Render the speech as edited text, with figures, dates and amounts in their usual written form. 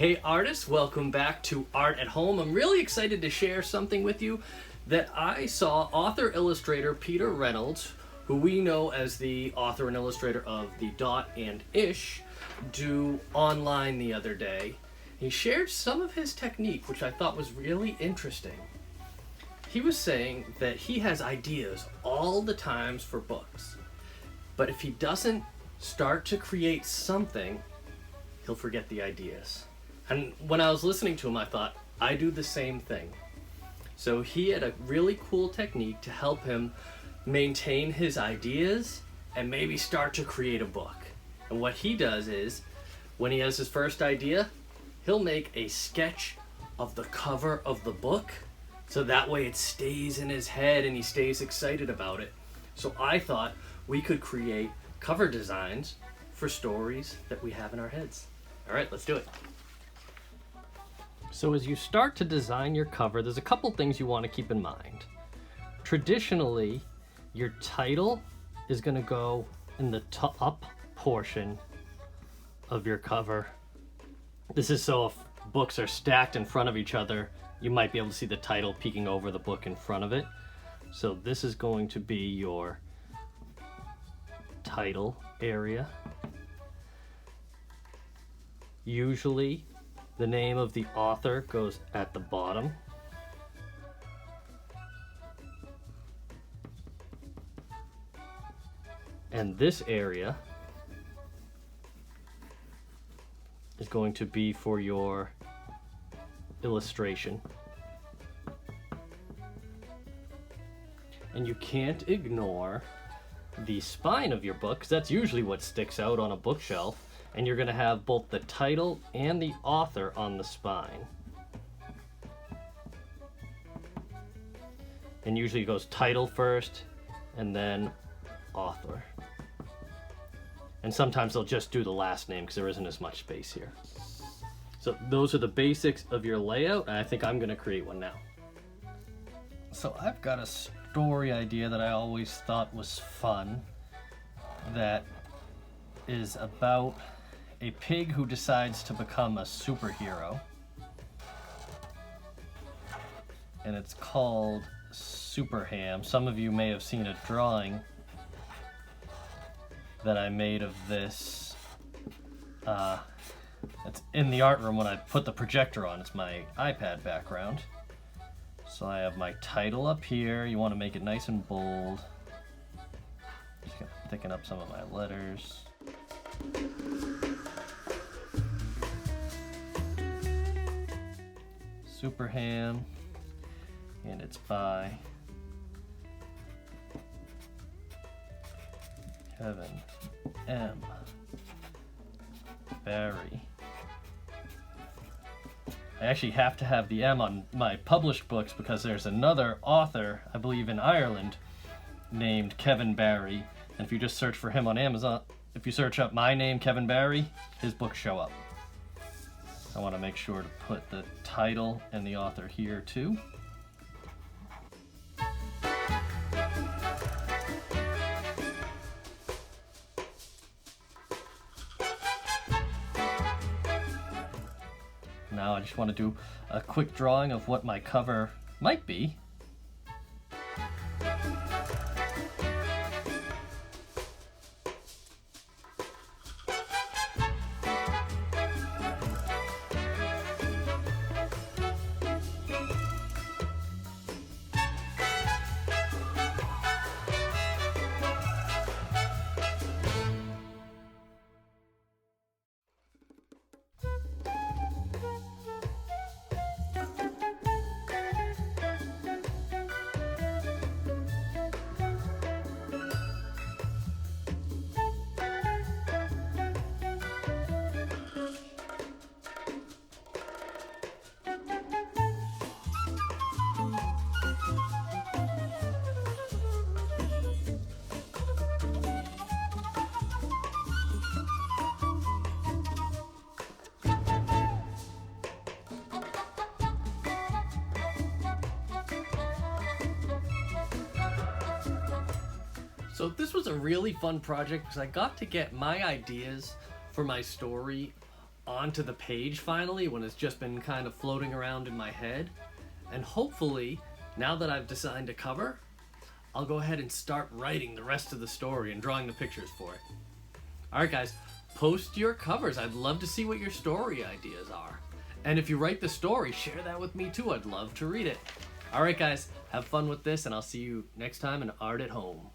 Hey artists, welcome back to Art at Home. I'm really excited to share something with you that I saw author-illustrator Peter Reynolds, who we know as the author and illustrator of The Dot and Ish, do online the other day. He shared some of his technique, which I thought was really interesting. He was saying that he has ideas all the times for books, but if he doesn't start to create something, he'll forget the ideas. And when I was listening to him, I thought, I do the same thing. So he had a really cool technique to help him maintain his ideas and maybe start to create a book. And what he does is, when he has his first idea, he'll make a sketch of the cover of the book, so that way it stays in his head and he stays excited about it. So I thought we could create cover designs for stories that we have in our heads. All right, let's do it. So as you start to design your cover, there's a couple things you want to keep in mind. Traditionally, your title is going to go in the top portion of your cover. This is so if books are stacked in front of each other, you might be able to see the title peeking over the book in front of it. So this is going to be your title area. Usually, the name of the author goes at the bottom. And this area is going to be for your illustration. And you can't ignore the spine of your book, because that's usually what sticks out on a bookshelf. And you're going to have both the title and the author on the spine. And usually it goes title first and then author. And sometimes they'll just do the last name because there isn't as much space here. So those are the basics of your layout, and I think I'm going to create one now. So I've got a story idea that I always thought was fun that is about a pig who decides to become a superhero. And it's called Super Ham. Some of you may have seen a drawing that I made of this. It's in the art room when I put the projector on. It's my iPad background. So I have my title up here. You want to make it nice and bold. Just gonna thicken up some of my letters. Super Ham, and it's by Kevin M. Barry. I actually have to have the M on my published books because there's another author, I believe in Ireland, named Kevin Barry, and if you just search for him on Amazon, if you search up my name, Kevin Barry, his books show up. I want to make sure to put the title and the author here too. Now I just want to do a quick drawing of what my cover might be. So this was a really fun project because I got to get my ideas for my story onto the page finally when it's just been kind of floating around in my head. And hopefully, now that I've designed a cover, I'll go ahead and start writing the rest of the story and drawing the pictures for it. Alright guys, post your covers. I'd love to see what your story ideas are. And if you write the story, share that with me too. I'd love to read it. Alright guys, have fun with this, and I'll see you next time in Art at Home.